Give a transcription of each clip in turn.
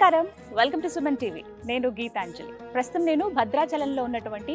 నమస్కారం, welcome to Suman TV. నేను గీతాంజలి. ప్రస్తుతం నేను భద్రాచలంలో ఉన్నటువంటి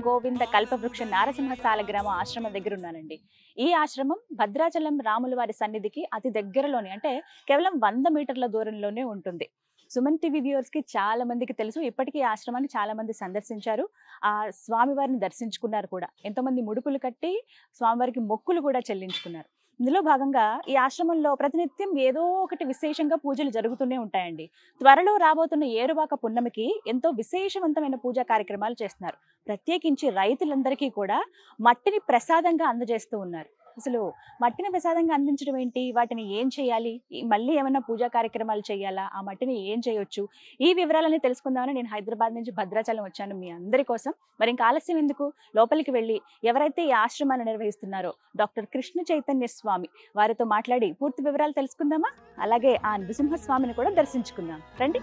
గోవింద కల్పవృక్ష నారసింహ సాలగ్రామ ఆశ్రమం దగ్గర ఉన్నానండి. ఈ ఆశ్రమం భద్రాచలం రాముల వారి సన్నిధికి అతి దగ్గరలోనే, అంటే కేవలం 100 మీటర్ల దూరంలోనే ఉంటుంది. సుమన్ టీవీ వ్యూవర్స్ కి చాలా మందికి తెలుసు. ఇప్పటికీ ఈ ఆశ్రమాన్ని చాలా మంది సందర్శించారు, ఆ స్వామివారిని దర్శించుకున్నారు కూడా. ఎంతోమంది ముడుపులు కట్టి స్వామివారికి మొక్కులు కూడా చెల్లించుకున్నారు. ఇందులో భాగంగా ఈ ఆశ్రమంలో ప్రతినిత్యం ఏదో ఒకటి విశేషంగా పూజలు జరుగుతూనే ఉంటాయండి. త్వరలో రాబోతున్న ఏరువాక పున్నమికి ఎంతో విశేషవంతమైన పూజా కార్యక్రమాలు చేస్తున్నారు. ప్రత్యేకించి రైతులందరికీ కూడా మట్టిని ప్రసాదంగా అందజేస్తూ ఉన్నారు. అసలు మట్టిని ప్రసాదంగా అందించడం ఏంటి, వాటిని ఏం చేయాలి, మళ్ళీ ఏమైనా పూజా కార్యక్రమాలు చేయాలా, ఆ మట్టిని ఏం చేయొచ్చు, ఈ వివరాలని తెలుసుకుందామని నేను హైదరాబాద్ నుంచి భద్రాచలం వచ్చాను మీ అందరి కోసం. మరి ఇంకా ఆలస్యం ఎందుకు, లోపలికి వెళ్ళి ఎవరైతే ఈ ఆశ్రమాన్ని నిర్వహిస్తున్నారో డాక్టర్ కృష్ణ చైతన్య స్వామి వారితో మాట్లాడి పూర్తి వివరాలు తెలుసుకుందామా? అలాగే ఆ నృసింహస్వామిని కూడా దర్శించుకుందాం రండి.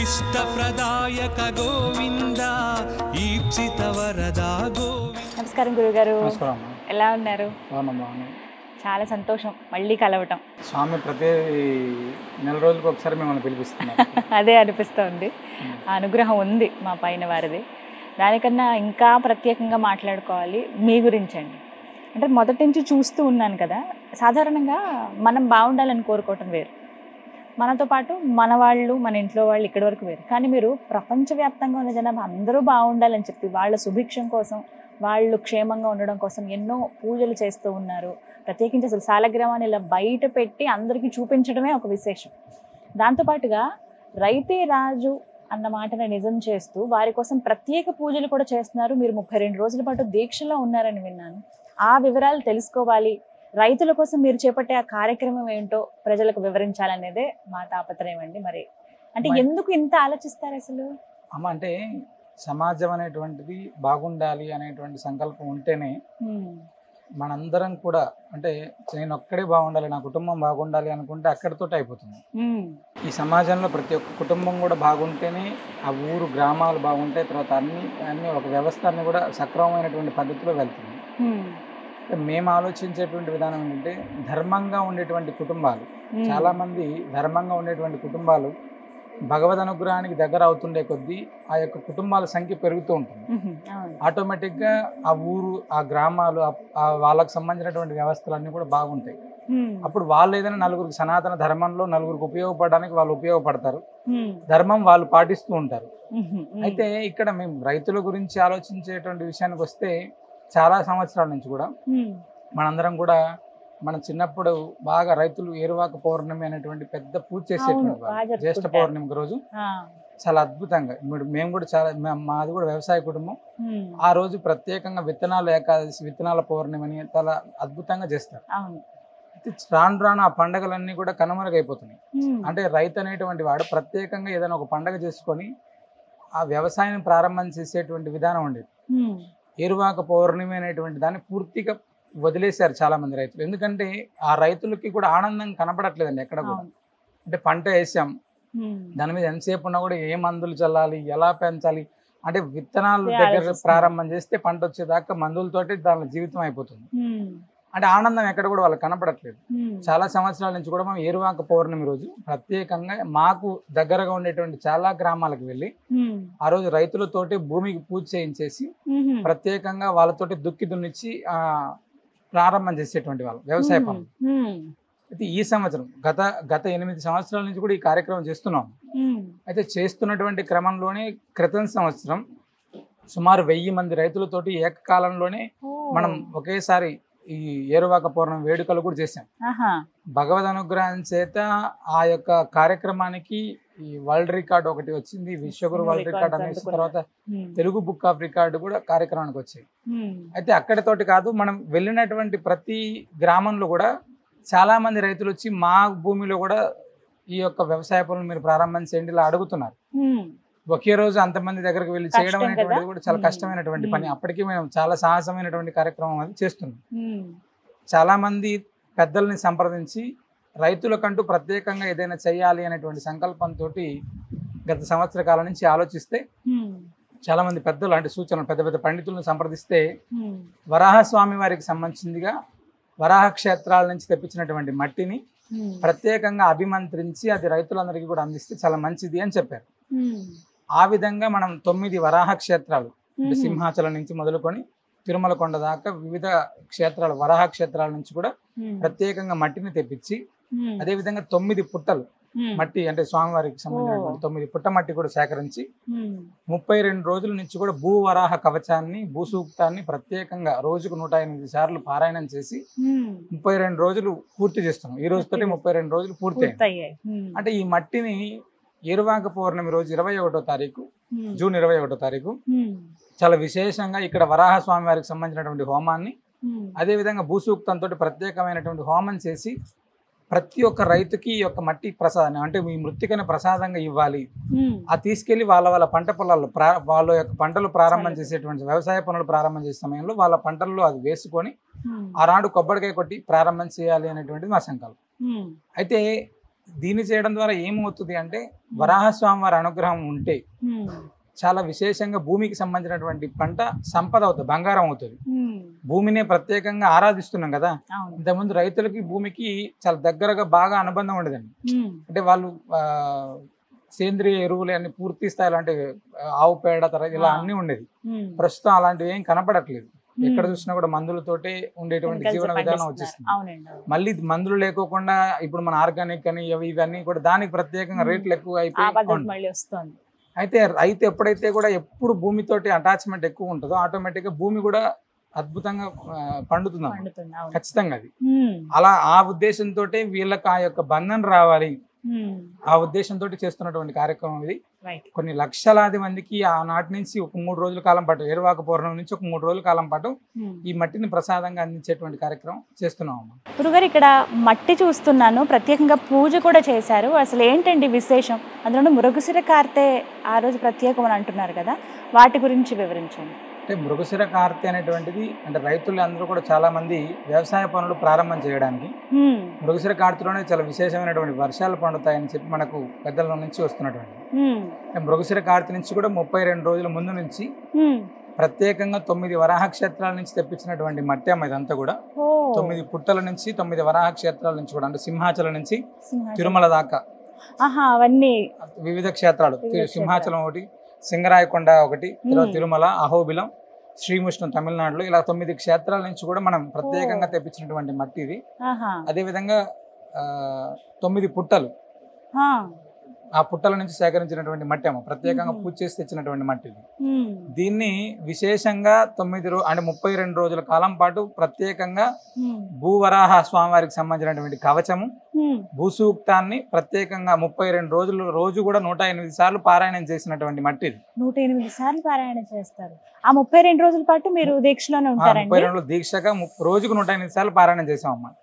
ఇష్టప్రదాయక గోవింద ఈప్సిత వరదా గోవింద. నమస్కారం గురుగారు, ఎలా ఉన్నారు? చాలా సంతోషం మళ్ళీ కలవటం. స్వామి ప్రతి నెల రోజులకు ఒకసారి మిమ్మల్ని పిలిపిస్తున్నారు. అదే అనిపిస్తుంది, ఆ అనుగ్రహం ఉంది మా పైన వారిది. దానికన్నా ఇంకా ప్రత్యేకంగా మాట్లాడుకోవాలి మీ గురించి అండి. అంటే మొదటి నుంచి చూస్తూ ఉన్నాను కదా, సాధారణంగా మనం బాగుండాలని కోరుకోవటం వేరు, మనతో పాటు మన వాళ్ళు, మన ఇంట్లో వాళ్ళు ఇక్కడి వరకు వేరు. కానీ మీరు ప్రపంచవ్యాప్తంగా ఉన్న జనాభా అందరూ బాగుండాలని చెప్పి వాళ్ళ సుభిక్షం కోసం, వాళ్ళు క్షేమంగా ఉండడం కోసం ఎన్నో పూజలు చేస్తూ ఉన్నారు. ప్రత్యేకించి అసలు సాలగ్రామాన్ని ఇలా బయట పెట్టి అందరికీ చూపించడమే ఒక విశేషం. దాంతోపాటుగా రైతే రాజు అన్న మాటను నిజం చేస్తూ వారి కోసం ప్రత్యేక పూజలు కూడా చేస్తున్నారు. మీరు 32 రోజుల పాటు దీక్షలో ఉన్నారని విన్నాను. ఆ వివరాలు తెలుసుకోవాలి, రైతుల కోసం మీరు చేపట్టే ఆ కార్యక్రమం ఏంటో ప్రజలకు వివరించాలనేదే మా తాపత్రయం అండి. మరి అంటే ఎందుకు ఇంత ఆలోచిస్తారు అసలు? అమ్మ, అంటే సమాజం అనేటువంటిది బాగుండాలి అనేటువంటి సంకల్పం ఉంటేనే మనందరం కూడా, అంటే నేను ఒక్కడే బాగుండాలి, నా కుటుంబం బాగుండాలి అనుకుంటే అక్కడితో అయిపోతుంది. ఈ సమాజంలో ప్రతి ఒక్క కుటుంబం కూడా బాగుంటేనే ఆ ఊరు గ్రామాలు బాగుంటాయి, తర్వాత అన్ని ఒక వ్యవస్థ కూడా సక్రమమైనటువంటి పద్ధతిలో వెళ్తుంది. మేము ఆలోచించేటువంటి విధానం ఏంటంటే, ధర్మంగా ఉండేటువంటి కుటుంబాలు, చాలా మంది ధర్మంగా ఉండేటువంటి కుటుంబాలు భగవద్ అనుగ్రహానికి దగ్గర అవుతుండే కొద్దీ ఆ యొక్క కుటుంబాల సంఖ్య పెరుగుతూ ఉంటుంది. ఆటోమేటిక్గా ఆ ఊరు, ఆ గ్రామాలు, వాళ్ళకు సంబంధించినటువంటి వ్యవస్థలన్నీ కూడా బాగుంటాయి. అప్పుడు వాళ్ళు ఏదైనా నలుగురికి సనాతన ధర్మంలో నలుగురికి ఉపయోగపడడానికి వాళ్ళు ఉపయోగపడతారు, ధర్మం వాళ్ళు పాటిస్తూ ఉంటారు. అయితే ఇక్కడ మేము రైతుల గురించి ఆలోచించేటువంటి విషయానికి వస్తే, చాలా సంవత్సరాల నుంచి కూడా మనందరం కూడా మన చిన్నప్పుడు బాగా రైతులు ఏరువాక పౌర్ణమి అనేటువంటి పెద్ద పూజ చేసేటువంటి జ్యేష్ఠ పౌర్ణమి రోజు చాలా అద్భుతంగా, మేము కూడా చాలా, మాది కూడా వ్యవసాయ కుటుంబం. ఆ రోజు ప్రత్యేకంగా విత్తనాలు ఏకాదశి, విత్తనాల పౌర్ణమి అని చాలా అద్భుతంగా చేస్తారు. అయితే రాను రాను ఆ పండుగలన్నీ కూడా కనుమరుగైపోతున్నాయి. అంటే రైతు అనేటువంటి వాడు ప్రత్యేకంగా ఏదైనా ఒక పండుగ చేసుకొని ఆ వ్యవసాయాన్ని ప్రారంభం చేసేటువంటి విధానం ఉండేది. ఏరువాక పౌర్ణమి అనేటువంటి దాన్ని పూర్తిగా వదిలేశారు చాలా మంది రైతులు. ఎందుకంటే ఆ రైతులకి కూడా ఆనందం కనపడట్లేదండి ఎక్కడ కూడా. అంటే పంట వేసాం, దాని మీద ఎంతసేపు ఉన్నా కూడా ఏ మందులు చల్లాలి, ఎలా పెంచాలి, అంటే విత్తనాలు దగ్గర ప్రారంభం చేస్తే పంట వచ్చేదాకా మందులతోటి దాని జీవితం అయిపోతుంది. అంటే ఆనందం ఎక్కడ కూడా వాళ్ళకి కనపడట్లేదు. చాలా సంవత్సరాల నుంచి కూడా మేము ఏరువాక పౌర్ణమి రోజు ప్రత్యేకంగా మాకు దగ్గరగా ఉండేటువంటి చాలా గ్రామాలకు వెళ్ళి ఆ రోజు రైతులతోటి భూమికి పూజ చేయించేసి ప్రత్యేకంగా వాళ్ళతోటి దుక్కి దున్నిచ్చి ప్రారంభం చేసేటువంటి వాళ్ళు వ్యవసాయ పనులు. అయితే ఈ సంవత్సరం గత 8 సంవత్సరాల నుంచి కూడా ఈ కార్యక్రమం చేస్తున్నాం. అయితే చేస్తున్నటువంటి క్రమంలోనే క్రితం సంవత్సరం సుమారు 1000 మంది రైతులతోటి ఏకకాలంలోనే మనం ఒకేసారి ఈ ఏరువాక పౌర్ణమి వేడుకలు కూడా చేశాం. భగవద్ అనుగ్రహం చేత ఆ యొక్క కార్యక్రమానికి ఈ వరల్డ్ రికార్డ్ ఒకటి వచ్చింది, విశ్వగురు వరల్డ్ రికార్డ్ అనేసి, తర్వాత తెలుగు బుక్ ఆఫ్ రికార్డు కూడా కార్యక్రమానికి వచ్చాయి. అయితే అక్కడితోటి కాదు, మనం వెళ్ళినటువంటి ప్రతి గ్రామంలో కూడా చాలా మంది రైతులు వచ్చి మా భూమిలో కూడా ఈ యొక్క వ్యవసాయ పనులు మీరు ప్రారంభం చేయండి ఇలా అడుగుతున్నారు. ఒకే రోజు అంతమంది దగ్గరకు వెళ్ళి చేయడం అనేటువంటిది కూడా చాలా కష్టమైనటువంటి పని. అప్పటికీ మేము చాలా సాహసమైనటువంటి కార్యక్రమం అది చేస్తున్నాం. చాలా మంది పెద్దల్ని సంప్రదించి రైతులకంటూ ప్రత్యేకంగా ఏదైనా చేయాలి అనేటువంటి సంకల్పంతో గత సంవత్సర కాలం నుంచి ఆలోచిస్తే చాలా మంది పెద్దలు, అంటే సూచనలు, పెద్ద పెద్ద పండితులను సంప్రదిస్తే వరాహస్వామి వారికి సంబంధించిందిగా వరాహ క్షేత్రాల నుంచి తెప్పించినటువంటి మట్టిని ప్రత్యేకంగా అభిమంత్రించి అది రైతులందరికీ కూడా అందిస్తే చాలా మంచిది అని చెప్పారు. ఆ విధంగా మనం 9 వరాహ క్షేత్రాలు సింహాచలం నుంచి మొదలుకొని తిరుమల కొండ దాకా వివిధ క్షేత్రాలు వరాహ క్షేత్రాల నుంచి కూడా ప్రత్యేకంగా మట్టిని తెప్పించి అదే విధంగా 9 పుట్టలు మట్టి అంటే స్వామివారికి సంబంధించినటువంటి 9 పుట్ట మట్టి కూడా సేకరించి 32 రోజుల నుంచి కూడా భూవరాహ కవచాన్ని భూసూక్తాన్ని ప్రత్యేకంగా రోజుకు 108 సార్లు పారాయణం చేసి 32 రోజులు పూర్తి చేస్తున్నాం. ఈ రోజుతోటి 32 రోజులు పూర్తయ్యాయి. అంటే ఈ మట్టిని ఏరువాక పౌర్ణమి రోజు 21వ తారీఖు జూన్ 21వ తారీఖు చాలా విశేషంగా ఇక్కడ వరాహ స్వామి వారికి సంబంధించినటువంటి హోమాన్ని అదే విధంగా భూసూక్తంతో ప్రత్యేకమైనటువంటి హోమం చేసి ప్రతి ఒక్క రైతుకి ఈ యొక్క మట్టి ప్రసాదాన్ని అంటే మీ మృత్తికని ప్రసాదంగా ఇవ్వాలి. ఆ తీసుకెళ్లి వాళ్ళ పంట పొలాల్లో వాళ్ళ యొక్క పంటలు ప్రారంభం చేసేటువంటి వ్యవసాయ పనులు ప్రారంభం చేసే సమయంలో వాళ్ళ పంటల్లో అది వేసుకొని ఆనాడు కొబ్బరికాయ కొట్టి ప్రారంభం చేయాలి అనేటువంటిది మా సంకల్పం. అయితే దీన్ని చేయడం ద్వారా ఏమవుతుంది అంటే వరాహస్వామి వారి అనుగ్రహం ఉంటే చాలా విశేషంగా భూమికి సంబంధించినటువంటి పంట సంపద అవుతుంది, బంగారం అవుతుంది. భూమినే ప్రత్యేకంగా ఆరాధిస్తున్నాం కదా. ఇంతకుముందు రైతులకి భూమికి చాలా దగ్గరగా బాగా అనుబంధం ఉండదండి. అంటే వాళ్ళు సేంద్రియ ఎరువులు అన్ని పూర్తి స్థాయిలో అంటే ఆవు పేడ తర్వాత ఇలా అన్ని ఉండేది. ప్రస్తుతం అలాంటివి ఏం కనపడట్లేదు. ఎక్కడ చూసినా కూడా మందులతోటే ఉండేటువంటి జీవన విధానం వచ్చేస్తుంది. మళ్ళీ మందులు లేకోకుండా ఇప్పుడు మన ఆర్గానిక్ అని ఇవన్నీ కూడా దానికి ప్రత్యేకంగా రేట్లు ఎక్కువ అయిపోయి. అయితే రైతు ఎప్పుడైతే కూడా ఎప్పుడు భూమితోటి అటాచ్మెంట్ ఎక్కువ ఉంటుందో ఆటోమేటిక్ గా భూమి కూడా అద్భుతంగా పండుతుంది ఖచ్చితంగా. అది అలా ఆ ఉద్దేశంతో వీళ్ళకి ఆ యొక్క బంధం రావాలి ఆ ఉద్దేశంతో చేస్తున్నటువంటి కార్యక్రమం ఇది. కొన్ని లక్షలాది మందికి ఆనాటి నుంచి ఒక 3 రోజుల కాలం పాటు ఏరువాక పౌర్ణమి నుంచి ఒక 3 రోజుల కాలం పాటు ఈ మట్టిని ప్రసాదంగా అందించేటువంటి కార్యక్రమం చేస్తున్నాం. గురుగారు ఇక్కడ మట్టి చూస్తున్నాను, ప్రత్యేకంగా పూజ కూడా చేశారు. అసలు ఏంటండి విశేషం? అందులో మృగశిర కార్తె ఆ రోజు ప్రత్యేకం అని అంటున్నారు కదా, వాటి గురించి వివరించండి. అంటే మృగశిర కార్తె అనేటువంటిది అంటే రైతులు అందరూ కూడా చాలా మంది వ్యవసాయ పనులు ప్రారంభం చేయడానికి మృగశిర కార్తెలోనే చాలా విశేషమైనటువంటి వర్షాలు పండుతాయని చెప్పి మనకు పెద్దల నుంచి వస్తున్నటువంటి మృగశిర కార్తె నుంచి కూడా 32 రోజుల ముందు నుంచి ప్రత్యేకంగా 9 వరాహ క్షేత్రాల నుంచి తెప్పించినటువంటి మట్టి అమ్మ ఇదంతా కూడా 9 పుట్టల నుంచి 9 వరాహ క్షేత్రాల నుంచి కూడా అంటే సింహాచలం నుంచి తిరుమల దాకా అవన్నీ వివిధ క్షేత్రాలు. సింహాచలం ఒకటి, సింగరాయకొండ ఒకటి, తర్వాత తిరుమల, అహోబిలం, శ్రీముష్ణం తమిళనాడులో ఇలా 9 క్షేత్రాల నుంచి కూడా మనం ప్రత్యేకంగా తెప్పించినటువంటి మట్టి ఇది. అదే విధంగా 9 పుట్టలు ఆ పుట్టల నుంచి సేకరించినటువంటి మట్టి అమ్మ ప్రత్యేకంగా పూజ చేసి తెచ్చినటువంటి మట్టి ఇది. దీన్ని విశేషంగా 32 రోజుల కాలం పాటు ప్రత్యేకంగా భూవరాహ స్వామివారికి సంబంధించినటువంటి కవచము భూసూక్తాన్ని ప్రత్యేకంగా 32 రోజులు రోజు కూడా 108 సార్లు పారాయణం చేసినటువంటి మట్టి ఇది. 108 సార్లు పారాయణం చేస్తారు. ఆ 32 రోజుల పాటు మీరు దీక్షలోనే ఉంటారండి? 32 రోజులు దీక్షగా రోజుకు 108 సార్లు పారాయణం చేసామమ్మా.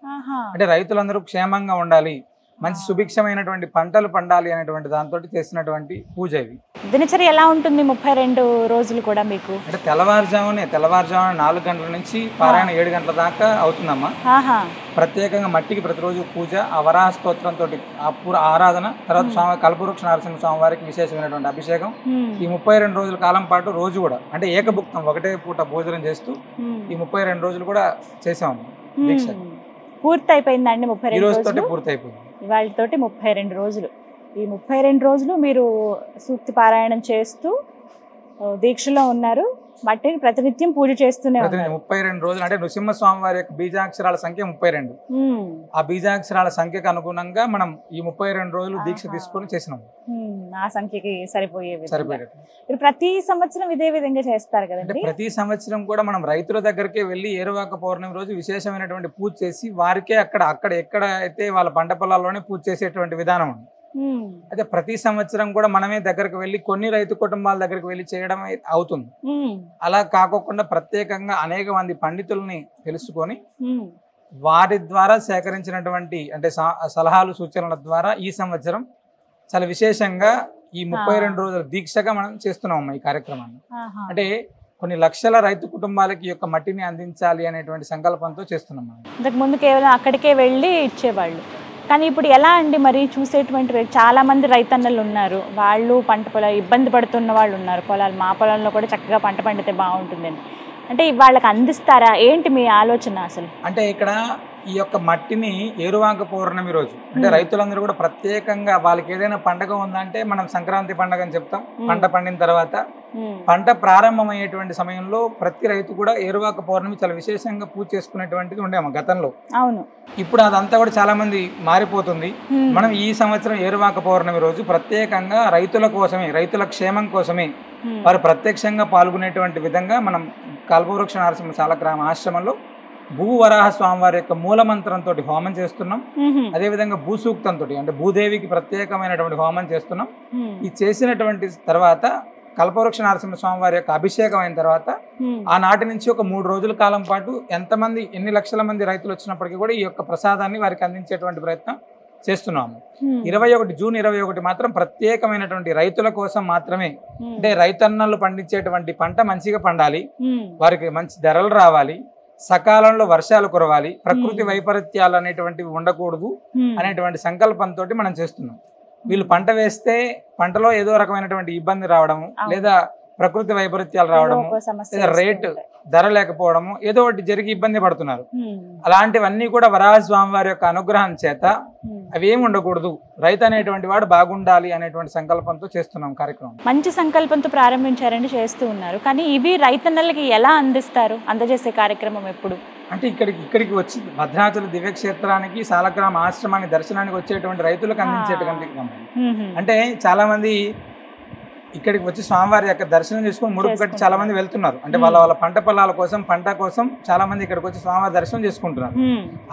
అంటే రైతులందరూ క్షేమంగా ఉండాలి, మంచి సుభిక్షమైనటువంటి పంటలు పండాలి అనేటువంటి దాంతో చేసినటువంటి పూజ ఇది. దినచర్య ఎలా ఉంటుంది 32 రోజులు కూడా మీకు? అంటే తెల్లవారుజామున 4 గంటల నుంచి పారాయణ 7 గంటల దాకా అవుతుందమ్మా. ప్రత్యేకంగా మట్టికి ప్రతిరోజు పూజ, ఆ వరాహ స్తోత్రంతో ఆరాధన, తర్వాత స్వామి కల్పవృక్ష నరసింహ స్వామి వారికి విశేషమైనటువంటి అభిషేకం. ఈ 32 రోజుల కాలం పాటు రోజు కూడా అంటే ఏకభుక్తం ఒకటే పూట భోజనం చేస్తూ ఈ 32 రోజులు కూడా చేసామమ్మా దీక్ష. పూర్తి అయిపోయిందండి 32 రోజులతో పూర్తి అయిపోయింది. ఇవాళతోటి 32 రోజులు. ఈ 32 రోజులు మీరు సూక్తి పారాయణం చేస్తూ దీక్షలో ఉన్నారు, మట్టిని ప్రతినిత్యం పూజ చేస్తూనే ఉన్నారు. 32 రోజులు అంటే నృసింహస్వామి వారి యొక్క బీజాక్షరాల సంఖ్య 32. ఆ బీజాక్షరాల సంఖ్యకు అనుగుణంగా మనం ఈ 32 రోజులు దీక్ష తీసుకొని చేసినాం. ఆ సంఖ్యకి సరిపోయేది. మీరు ప్రతి సంవత్సరం ఇదే విధంగా చేస్తారు కదండి? ప్రతి సంవత్సరం కూడా మనం రైతుల దగ్గరికి వెళ్ళి ఏరువాక పౌర్ణమి రోజు విశేషమైనటువంటి పూజ చేసి వారికే అక్కడ ఎక్కడ అయితే వాళ్ళ పంట పొలాల్లోనే పూజ చేసేటువంటి విధానం ఉంది. అయితే ప్రతి సంవత్సరం కూడా మనమే దగ్గరకు వెళ్ళి కొన్ని రైతు కుటుంబాల దగ్గరికి వెళ్ళి చేయడం అవుతుంది. అలా కాకోకుండా ప్రత్యేకంగా అనేక మంది పండితుల్ని తెలుసుకొని వారి ద్వారా సేకరించినటువంటి అంటే సలహాలు సూచనల ద్వారా ఈ సంవత్సరం చాలా విశేషంగా ఈ 32 రోజుల దీక్షగా మనం చేస్తున్నాం ఈ కార్యక్రమాన్ని. అంటే కొన్ని లక్షల రైతు కుటుంబాలకి యొక్క మట్టిని అందించాలి అనేటువంటి సంకల్పంతో చేస్తున్నాం. ఇంతకు ముందు కేవలం అక్కడికే వెళ్ళి ఇచ్చేవాళ్ళు, కానీ ఇప్పుడు ఎలా అండి? మరి చూసేటువంటి చాలా మంది రైతన్నలు ఉన్నారు, వాళ్ళు పంట పొలాలు ఇబ్బంది పడుతున్న వాళ్ళు ఉన్నారు. పొలాలు మా పొలంలో కూడా చక్కగా పంట పండితే బాగుంటుందని అంటే వాళ్ళకి అందిస్తారా? ఏంటి మీ ఆలోచన అసలు? అంటే ఇక్కడ ఈ యొక్క మట్టిని ఏరువాక పౌర్ణమి రోజు అంటే రైతులందరూ కూడా ప్రత్యేకంగా వాళ్ళకి ఏదైనా పండగ ఉందంటే మనం సంక్రాంతి పండగ అని చెప్తాం. పంట పండిన తర్వాత పంట ప్రారంభమయ్యేటువంటి సమయంలో ప్రతి రైతు కూడా ఏరువాక పౌర్ణమి చాలా విశేషంగా పూజ చేసుకునేటువంటిది ఉండేమో గతంలో. అవును. ఇప్పుడు అదంతా కూడా చాలా మంది మారిపోతుంది. మనం ఈ సంవత్సరం ఏరువాక పౌర్ణమి రోజు ప్రత్యేకంగా రైతుల కోసమే, రైతుల క్షేమం కోసమే వారు ప్రత్యక్షంగా పాల్గొనేటువంటి విధంగా మనం కల్పవృక్ష నరసింహ సాలగ్రామ ఆశ్రమంలో భూవరాహ స్వామివారి యొక్క మూలమంత్రంతో హోమం చేస్తున్నాం. అదేవిధంగా భూసూక్తంతో అంటే భూదేవికి ప్రత్యేకమైనటువంటి హోమం చేస్తున్నాం. ఈ చేసినటువంటి తర్వాత కల్పవృక్ష నరసింహ స్వామివారి యొక్క అభిషేకం అయిన తర్వాత ఆనాటి నుంచి ఒక 3 రోజుల కాలం పాటు ఎంతమంది ఎన్ని లక్షల మంది రైతులు వచ్చినప్పటికీ కూడా ఈ యొక్క ప్రసాదాన్ని వారికి అందించేటువంటి ప్రయత్నం చేస్తున్నాము. 21 జూన్ 21 మాత్రం ప్రత్యేకమైనటువంటి రైతుల కోసం మాత్రమే. అంటే రైతన్నలు పండించేటువంటి పంట మంచిగా పండాలి, వారికి మంచి ధరలు రావాలి, సకాలంలో వర్షాలు కురవాలి, ప్రకృతి వైపరీత్యాలు అనేటువంటివి ఉండకూడదు అనేటువంటి సంకల్పంతో మనం చేస్తున్నాం. వీళ్ళు పంట వేస్తే పంటలో ఏదో రకమైనటువంటి ఇబ్బంది రావడము, లేదా ప్రకృతి వైపరీత్యాలు రావడము, లేదా రేటు ధర లేకపోవడము, ఏదో ఒకటి జరిగి ఇబ్బంది పడుతున్నారు. అలాంటివన్నీ కూడా వరాహ స్వామి వారి యొక్క అనుగ్రహం చేత అవి ఏమి ఉండకూడదు, రైతు అనేటువంటి వాడు బాగుండాలి అనేటువంటి సంకల్పంతో చేస్తున్నాం కార్యక్రమం. మంచి సంకల్పంతో ప్రారంభించారండి, చేస్తూ ఉన్నారు. కానీ ఇవి రైతన్నలకి ఎలా అందిస్తారు, అందజేసే కార్యక్రమం ఎప్పుడు? అంటే ఇక్కడికి వచ్చి భద్రాచల దివ్యక్షేత్రానికి సాలగ్రామ ఆశ్రమానికి దర్శనానికి వచ్చేటువంటి రైతులకు అందించేటువంటి అంటే చాలా మంది ఇక్కడికి వచ్చి స్వామివారి యొక్క దర్శనం చేసుకొని ముడుపు కట్టి చాలా మంది వెళ్తున్నారు. అంటే వాళ్ళ పంట పొలాల కోసం, పంట కోసం చాలా మంది ఇక్కడికి వచ్చి స్వామివారి దర్శనం చేసుకుంటున్నారు.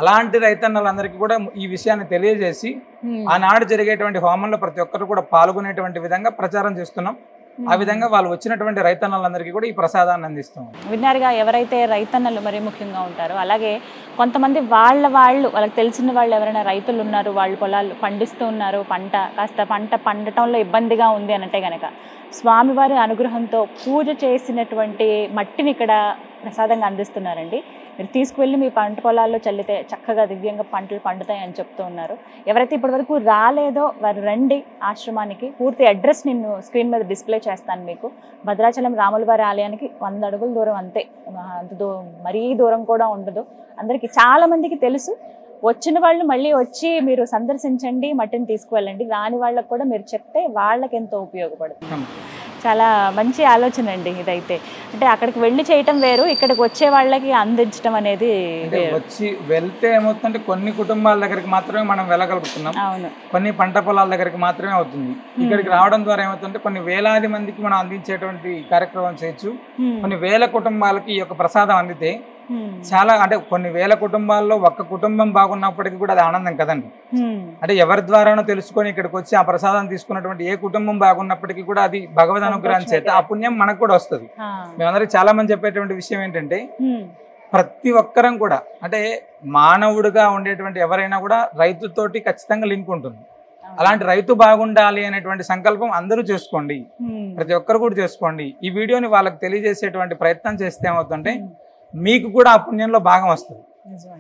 అలాంటి రైతన్నలందరికీ కూడా ఈ విషయాన్ని తెలియజేసి ఆనాడు జరిగేటువంటి హోమంలో ప్రతి ఒక్కరు కూడా పాల్గొనేటువంటి విధంగా ప్రచారం చేస్తున్నాం. ఆ విధంగా వాళ్ళు వచ్చినటువంటి రైతన్నలందరికీ కూడా ఈ ప్రసాదాన్ని అందిస్తాం. విన్నారుగా, ఎవరైతే రైతన్నలు మరి ముఖ్యంగా ఉంటారో, అలాగే కొంతమంది వాళ్ళకి తెలిసిన వాళ్ళు ఎవరైనా రైతులు ఉన్నారు, వాళ్ళు పొలాలు పండిస్తూ ఉన్నారు, పంట పండటంలో ఇబ్బందిగా ఉంది అంటే కనుక స్వామివారి అనుగ్రహంతో పూజ చేసినటువంటి మట్టిని ఇక్కడ ప్రసాదంగా అందిస్తున్నారండి. మీరు తీసుకువెళ్ళి మీ పంట పొలాల్లో చల్లితే చక్కగా దివ్యంగా పంటలు పండుతాయి అని చెప్తూ ఉన్నారు. ఎవరైతే ఇప్పటివరకు రాలేదో వారు రండి ఆశ్రమానికి. పూర్తి అడ్రస్ నేను స్క్రీన్ మీద డిస్ప్లే చేస్తాను మీకు. భద్రాచలం రాములవారి ఆలయానికి 100 అడుగుల దూరం అంతే, మరీ దూరం కూడా ఉండదు. అందరికీ చాలా మందికి తెలుసు. వచ్చిన వాళ్ళు మళ్ళీ వచ్చి మీరు సందర్శించండి, మట్టిని తీసుకువెళ్ళండి. రాని వాళ్ళకు కూడా మీరు చెప్తే వాళ్ళకి ఎంతో ఉపయోగపడుతుంది. చాలా మంచి ఆలోచన అండి ఇదైతే. అంటే అక్కడికి వెళ్ళి చేయటం వేరు, ఇక్కడికి వచ్చే వాళ్ళకి అందించడం అనేది వచ్చి వెళ్తే ఏమవుతుందంటే కొన్ని కుటుంబాల దగ్గరికి మాత్రమే మనం వెళ్ళగలుగుతున్నాం, కొన్ని పంట పొలాల దగ్గరికి మాత్రమే అవుతుంది. ఇక్కడికి రావడం ద్వారా ఏమవుతుందంటే కొన్ని వేలాది మందికి మనం అందించేటువంటి కార్యక్రమం చేయొచ్చు. కొన్ని వేల కుటుంబాలకి ఈ యొక్క ప్రసాదం అందితే చాలా, అంటే కొన్ని వేల కుటుంబాల్లో ఒక్క కుటుంబం బాగున్నప్పటికీ కూడా అది ఆనందం కదండి. అంటే ఎవరి ద్వారానో తెలుసుకొని ఇక్కడికి వచ్చి ఆ ప్రసాదం తీసుకున్నటువంటి ఏ కుటుంబం బాగున్నప్పటికీ కూడా అది భగవద్ అనుగ్రహం చేత ఆ పుణ్యం మనకు కూడా వస్తుంది. మేమందరికి చాలా మంది చెప్పేటువంటి విషయం ఏంటంటే ప్రతి ఒక్కరం కూడా, అంటే మానవుడిగా ఉండేటువంటి ఎవరైనా కూడా రైతుతోటి ఖచ్చితంగా లింక్ ఉంటుంది. అలాంటి రైతు బాగుండాలి అనేటువంటి సంకల్పం అందరూ చేసుకోండి, ప్రతి ఒక్కరు కూడా చేసుకోండి. ఈ వీడియోని వాళ్ళకి తెలియజేసేటువంటి ప్రయత్నం చేస్తే ఏమవుతుందంటే మీకు కూడా ఆ పుణ్యంలో భాగం వస్తుంది.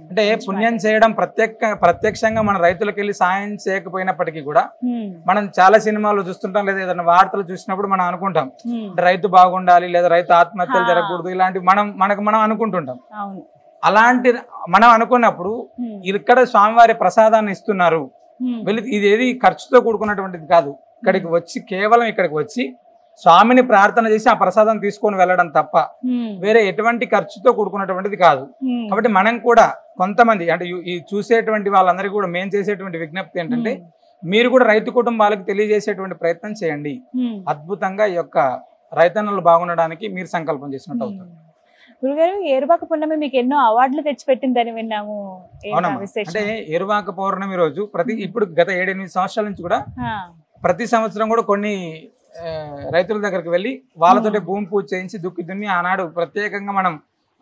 అంటే పుణ్యం చేయడం ప్రత్యక్షంగా మన రైతులకు వెళ్ళి సాయం చేయకపోయినప్పటికీ కూడా మనం చాలా సినిమాలు చూస్తుంటాం, లేదా ఏదైనా వార్తలు చూసినప్పుడు మనం అనుకుంటాం రైతు బాగుండాలి, లేదా రైతు ఆత్మహత్యలు జరగకూడదు, ఇలాంటివి మనం అనుకుంటుంటాం. అలాంటి మనం అనుకున్నప్పుడు ఇక్కడ స్వామివారి ప్రసాదాన్ని ఇస్తున్నారు, వెళ్ళి ఇదేది ఖర్చుతో కూడుకున్నటువంటిది కాదు. ఇక్కడికి వచ్చి కేవలం ఇక్కడికి వచ్చి స్వామిని ప్రార్థన చేసి ఆ ప్రసాదం తీసుకొని వెళ్ళడం తప్ప వేరే ఎటువంటి ఖర్చుతో కూడుకున్నటువంటిది కాదు. కాబట్టి మనం కూడా కొంతమంది, అంటే ఈ చూసేటువంటి వాళ్ళందరికీ కూడా మేము చేసేటువంటి విజ్ఞప్తి ఏంటంటే మీరు కూడా రైతు కుటుంబాలకు తెలియజేసేటువంటి ప్రయత్నం చేయండి. అద్భుతంగా ఈ యొక్క రైతన్నలు బాగుండడానికి మీరు సంకల్పం చేసినట్టు అవుతుంది. గురుగారు, ఏరువాక పౌర్ణమి మీకు ఎన్నో అవార్డులు తెచ్చిపెట్టిందని విన్నాము. అంటే ఏరువాక పౌర్ణమి రోజు ఇప్పుడు గత 7-8 సంవత్సరాల నుంచి కూడా ప్రతి సంవత్సరం కూడా కొన్ని రైతుల దగ్గరికి వెళ్ళి వాళ్ళతోటి భూమి పూజ చేయించి దుక్కి దున్ని ఆనాడు ప్రత్యేకంగా మనం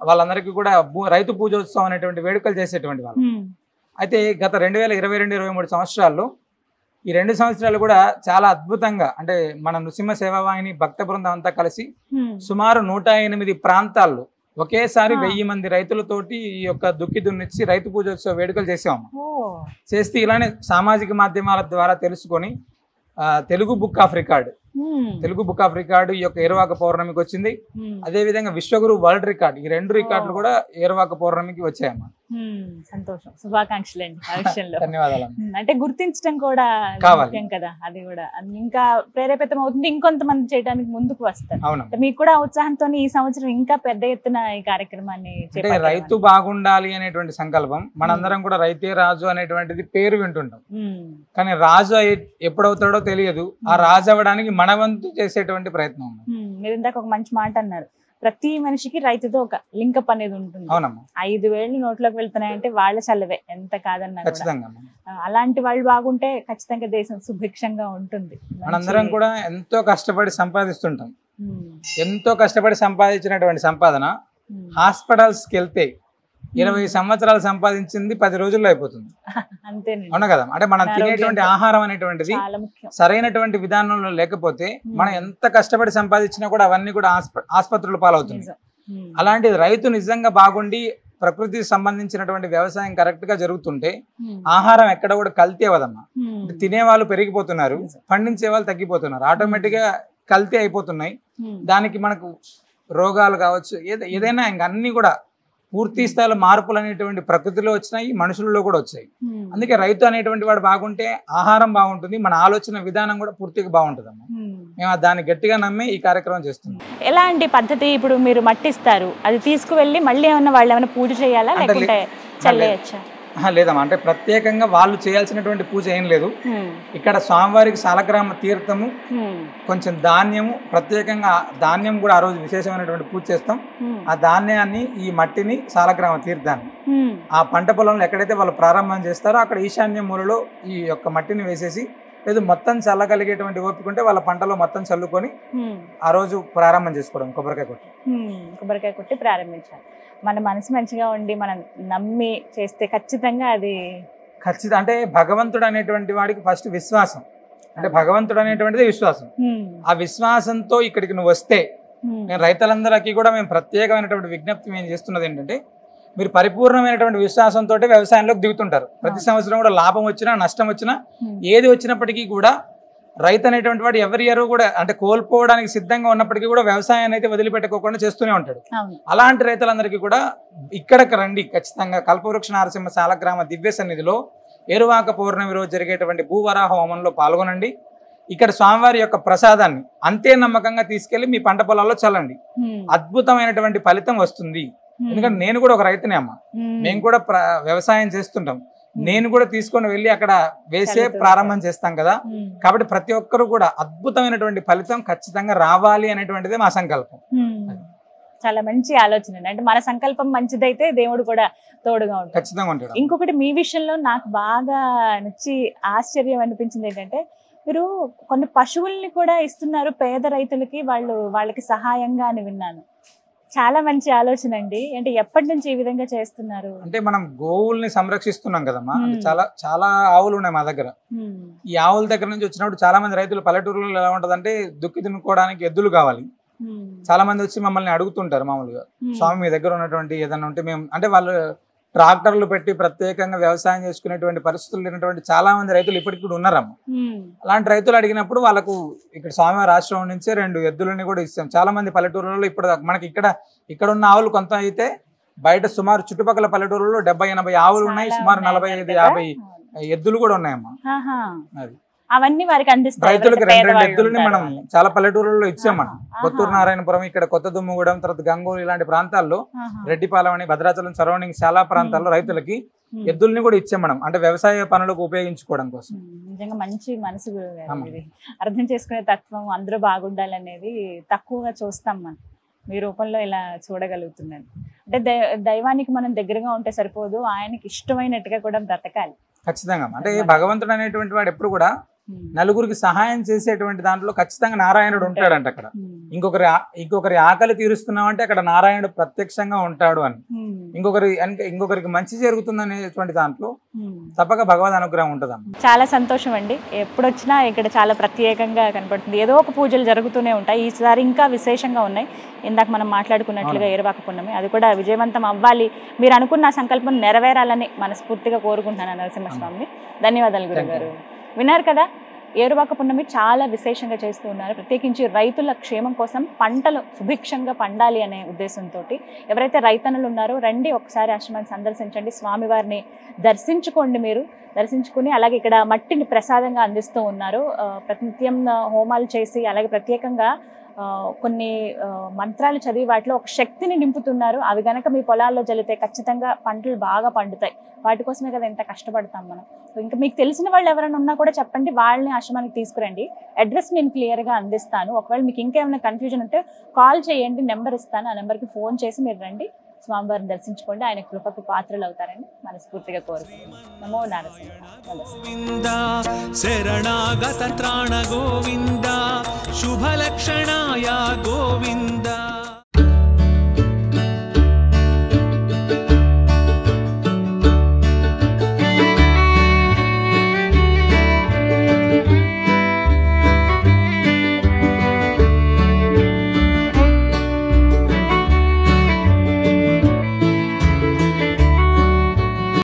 వాళ్ళందరికీ కూడా రైతు పూజోత్సవం అనేటువంటి వేడుకలు చేసేటువంటి వాళ్ళు. అయితే గత 2022-23 సంవత్సరాల్లో ఈ 2 సంవత్సరాలు కూడా చాలా అద్భుతంగా, అంటే మన నృసింహ సేవావాహిని భక్త బృందం అంతా కలిసి సుమారు 108 ప్రాంతాల్లో ఒకేసారి 1000 మంది రైతులతోటి ఈ యొక్క దుక్కి దున్నిచ్చి రైతు పూజోత్సవ వేడుకలు చేసాము. చేస్తే ఇలానే సామాజిక మాధ్యమాల ద్వారా తెలుసుకొని తెలుగు బుక్ ఆఫ్ రికార్డు ఈ యొక్క ఏరువాక పౌర్ణమికి వచ్చింది. అదే విధంగా విశ్వగురు వరల్డ్ రికార్డ్, ఈ 2 రికార్డులు కూడా ఏరువాక పౌర్ణమికి వచ్చాయన్నమాట. సంతోషం, శుభాకాంక్షలు అండి ఆ విషయంలో. ధన్యవాదాలు. అంటే గుర్తించడం కూడా ముఖ్యం కదా, అది కూడా ఇంకా ప్రేరేపితం అవుతుంది, ఇంకొంతమంది చేయడానికి ముందుకు వస్తారు. మీకు కూడా ఉత్సాహంతో ఈ సంవత్సరం ఇంకా పెద్ద ఎత్తున ఈ కార్యక్రమాన్ని రైతు బాగుండాలి అనేటువంటి సంకల్పం. మనందరం కూడా రైతే రాజు అనేటువంటిది పేరు వింటుంటాం, కానీ రాజు ఎప్పుడవుతాడో తెలియదు. ఆ రాజు అవ్వడానికి మన వంతు చేసేటువంటి ప్రయత్నం. మీరు ఇందాక ఒక మంచి మాట అన్నారు, ప్రతి మనిషికి రైతుతో ఒక లింకప్ అనేది ఉంటుంది. 5,000 నోట్లోకి వెళ్తున్నాయంటే వాళ్ళ చల్లవే, ఎంత కాదన్నా. అలాంటి వాళ్ళు బాగుంటే ఖచ్చితంగా దేశం సుభిక్షంగా ఉంటుంది. మనందరం కూడా ఎంతో కష్టపడి సంపాదిస్తుంటాం. ఎంతో కష్టపడి సంపాదించినటువంటి సంపాదన హాస్పిటల్స్కి వెళ్తే 20 సంవత్సరాలు సంపాదించింది 10 రోజుల్లో అయిపోతుంది. అవునా కదా? అంటే మనం తినేటువంటి ఆహారం అనేటువంటిది సరైనటువంటి విధానంలో లేకపోతే మనం ఎంత కష్టపడి సంపాదించినా కూడా అవన్నీ కూడా ఆసుపత్రుల పాలవుతుంది. అలాంటిది రైతు నిజంగా బాగుండి ప్రకృతికి సంబంధించినటువంటి వ్యవసాయం కరెక్ట్ గా జరుగుతుంటే ఆహారం ఎక్కడ కూడా కల్తీ అవ్వదమ్మా. తినే వాళ్ళు పెరిగిపోతున్నారు, పండించే వాళ్ళు తగ్గిపోతున్నారు, ఆటోమేటిక్ గా కల్తీ అయిపోతున్నాయి. దానికి మనకు రోగాలు కావచ్చు, ఏదైనా ఇంకా అన్ని కూడా పూర్తి స్థాయిలో మార్పులు అనేటువంటి ప్రకృతిలో వచ్చినాయి, మనుషులలో కూడా వచ్చాయి. అందుకే రైతు అనేటువంటి వాడు బాగుంటే ఆహారం బాగుంటుంది, మన ఆలోచన విధానం కూడా పూర్తిగా బాగుంటుందమ్మా. మేము దాన్ని గట్టిగా నమ్మి ఈ కార్యక్రమం చేస్తున్నాం. ఎలాంటి పద్ధతి? ఇప్పుడు మీరు మట్టిస్తారు, అది తీసుకువెళ్ళి మళ్ళీ ఏమన్నా వాళ్ళు ఏమైనా పూజ చేయాలా, లేకుంటే చల్లేయచ్చా? లేదమ్మా, అంటే ప్రత్యేకంగా వాళ్ళు చేయాల్సినటువంటి పూజ ఏం లేదు. ఇక్కడ స్వామివారికి సాలగ్రామ తీర్థము, కొంచెం ధాన్యము, ప్రత్యేకంగా ధాన్యం కూడా ఆ రోజు విశేషమైనటువంటి పూజ చేస్తాం. ఆ ధాన్యాన్ని, ఈ మట్టిని, సాలగ్రామ తీర్థాన్ని ఆ పంట పొలంలో ఎక్కడైతే వాళ్ళు ప్రారంభం చేస్తారో అక్కడ ఈశాన్య మూలలో ఈ యొక్క మట్టిని వేసేసి, లేదు మొత్తం చల్లగలిగేటువంటి ఓపిక ఉంటే వాళ్ళ పంటలో మొత్తం చల్లుకొని ఆ రోజు ప్రారంభం చేసుకోవడం. కొబ్బరికాయ కొట్టి ప్రారంభించాలి. మన మనసు మంచిగా ఉండి మనం నమ్మి చేస్తే ఖచ్చితంగా అది అంటే భగవంతుడు అనేటువంటి వాడికి ఫస్ట్ విశ్వాసం, అంటే భగవంతుడు అనేటువంటిది విశ్వాసం. ఆ విశ్వాసంతో ఇక్కడికి నువ్వు వస్తే, నేను రైతులందరికీ కూడా మేము ప్రత్యేకమైనటువంటి విజ్ఞప్తి మేము చేస్తున్నది ఏంటంటే, మీరు పరిపూర్ణమైనటువంటి విశ్వాసంతో వ్యవసాయంలోకి దిగుతుంటారు. ప్రతి సంవత్సరం కూడా లాభం వచ్చినా నష్టం వచ్చినా ఏది వచ్చినప్పటికీ కూడా రైతు అనేటువంటి వాడు ఎవరి ఇయర్ కూడా అంటే కోల్పోవడానికి సిద్ధంగా ఉన్నప్పటికీ కూడా వ్యవసాయాన్ని అయితే వదిలిపెట్టుకోకుండా చేస్తూనే ఉంటాడు. అలాంటి రైతులందరికీ కూడా ఇక్కడికి రండి, ఖచ్చితంగా కల్పవృక్ష నారసింహ సాలగ్రామ దివ్య సన్నిధిలో ఏరువాక పౌర్ణమి రోజు జరిగేటువంటి భూవరాహ హోమంలో పాల్గొనండి. ఇక్కడ స్వామివారి యొక్క ప్రసాదాన్ని అంతే నమ్మకంగా తీసుకెళ్లి మీ పంట పొలాల్లో చల్లండి. అద్భుతమైనటువంటి ఫలితం వస్తుంది. ఎందుకంటే నేను కూడా ఒక రైతునే అమ్మ, మేము కూడా వ్యవసాయం చేస్తుంటాం. నేను కూడా తీసుకొని వెళ్ళి అక్కడ వేసే ప్రారంభం చేస్తాం కదా. కాబట్టి ప్రతి ఒక్కరు కూడా అద్భుతమైనటువంటి ఫలితం ఖచ్చితంగా రావాలి అనేటువంటిదే మా సంకల్పం. చాలా మంచి ఆలోచన. అంటే మన సంకల్పం మంచిదైతే దేవుడు కూడా తోడుగా ఉంటాడు, ఖచ్చితంగా ఉంటాడు. ఇంకొకటి మీ విషయంలో నాకు బాగా నచ్చి ఆశ్చర్యం అనిపించింది ఏంటంటే, మీరు కొన్ని పశువుల్ని కూడా ఇస్తున్నారు పేద రైతులకి, వాళ్ళకి సహాయంగా అని విన్నాను. చాలా మంచి ఆలోచన అండి. అంటే ఎప్పటి నుంచి ఈ విధంగా చేస్తున్నారు? అంటే మనం గోవుల్ని సంరక్షిస్తున్నాం కదమ్మా. చాలా చాలా ఆవులు ఉన్నాయి మా దగ్గర. ఈ ఆవుల దగ్గర నుంచి వచ్చినప్పుడు చాలా మంది రైతులు పల్లెటూరులో ఎలా ఉంటదంటే, దుక్కి దున్నుకోవడానికి ఎద్దులు కావాలి. చాలా మంది వచ్చి మమ్మల్ని అడుగుతుంటారు మామూలుగా, స్వామి మీ దగ్గర ఉన్నటువంటి ఏదన్నా ఉంటే మేము, అంటే వాళ్ళు ట్రాక్టర్లు పెట్టి ప్రత్యేకంగా వ్యవసాయం చేసుకునేటువంటి పరిస్థితులు లేనటువంటి చాలా మంది రైతులు ఇప్పటికి కూడా ఉన్నారమ్మ. అలాంటి రైతులు అడిగినప్పుడు వాళ్ళకు ఇక్కడ స్వామివారి ఆశ్రమం నుంచే 2 ఎద్దులని కూడా ఇస్తాం. చాలా మంది పల్లెటూరులలో ఇప్పుడు మనకి ఇక్కడ ఉన్న ఆవులు కొంత అయితే బయట సుమారు చుట్టుపక్కల పల్లెటూరులో 70-80 ఆవులు ఉన్నాయి, సుమారు 45-50 ఎద్దులు కూడా ఉన్నాయమ్మా. అది అవన్నీ వారికి అందిస్తారు. రైతులకు 2 ఎద్దులని మనం చాలా పల్లెటూరులో ఇచ్చాం. మనం కొత్తూరు నారాయణపురం, ఇక్కడ కొత్త దుమ్ముగూడెం, తర్వాత గంగోలు ఇలాంటి ప్రాంతాల్లో, రెడ్డిపాలెం అని, భద్రాచలం సరౌండింగ్ చాలా ప్రాంతాల్లో రైతులకి ఎద్దుల్ని కూడా ఇచ్చాం మనం, అంటే వ్యవసాయ పనులకు ఉపయోగించుకోవడం కోసం. నిజంగా మంచి మనసు, అర్థం చేసుకునే తత్వం, అందరూ బాగుండాలనేది తక్కువగా చూస్తాం మనం. మీ రూపంలో ఇలా చూడగలుగుతున్నాను. అంటే దైవానికి మనం దగ్గరగా ఉంటే సరిపోదు, ఆయనకి ఇష్టమైనట్టుగా కూడా బ్రతకాలి. ఖచ్చితంగా. అంటే భగవంతుడు అనేటువంటి వాడు ఎప్పుడు కూడా నలుగురికి సహాయం చేసేటువంటి దాంట్లో ఖచ్చితంగా నారాయణుడు ఉంటాడంట. అక్కడ ఇంకొకరి ఆకలి తీరుస్తున్నాం అంటే అక్కడ నారాయణుడు ప్రత్యక్షంగా ఉంటాడు అని, ఇంకొకరికి మంచి జరుగుతుంది అనేటువంటి దాంట్లో తప్పక భగవద్ అనుగ్రహం ఉంటుంది. చాలా సంతోషం అండి. ఎప్పుడొచ్చినా ఇక్కడ చాలా ప్రత్యేకంగా కనపడుతుంది. ఏదో ఒక పూజలు జరుగుతూనే ఉంటాయి. ఈసారి ఇంకా విశేషంగా ఉన్నాయి. ఇందాక మనం మాట్లాడుకున్నట్లుగా ఏరువాక పున్నమి, అది కూడా విజయవంతం అవ్వాలి, మీరు అనుకున్న సంకల్పం నెరవేరాలని మనస్ఫూర్తిగా కోరుకుంటున్నాను నరసింహస్వామిని. ధన్యవాదాలు గురుగారు. విన్నారు కదా, ఏరువాక పున్నమి చాలా విశేషంగా చేస్తూ ఉన్నారు. ప్రత్యేకించి రైతుల క్షేమం కోసం పంటలు సుభిక్షంగా పండాలి అనే ఉద్దేశంతో ఎవరైతే రైతన్నులు ఉన్నారో రండి, ఒకసారి ఆశ్రమాన్ని సందర్శించండి, స్వామివారిని దర్శించుకోండి. మీరు దర్శించుకుని అలాగే ఇక్కడ మట్టిని ప్రసాదంగా అందిస్తూ ఉన్నారు. ప్రతినిత్యం హోమాలు చేసి అలాగే ప్రత్యేకంగా కొన్ని మంత్రాలు చదివి వాటిలో ఒక శక్తిని నింపుతున్నారు. అవి గనక మీ పొలాల్లో జల్లితే ఖచ్చితంగా పంటలు బాగా పండుతాయి. వాటి కోసమే కదా ఎంత కష్టపడతాం మనం. ఇంకా మీకు తెలిసిన వాళ్ళు ఎవరైనా ఉన్నా కూడా చెప్పండి, వాళ్ళని ఆశ్రమానికి తీసుకురండి. అడ్రస్ నేను క్లియర్గా అందిస్తాను. ఒకవేళ మీకు ఇంకేమైనా కన్ఫ్యూజన్ ఉంటే కాల్ చేయండి, నెంబర్ ఇస్తాను. ఆ నెంబర్కి ఫోన్ చేసి మీరు రండి, స్వామివారిని దర్శించుకోండి. ఆయన కృపకు పాత్రలు అవుతారని మనస్ఫూర్తిగా కోరుకుంటున్నాను. నమో నారసింహ. శరణాగత త్రాణ గోవింద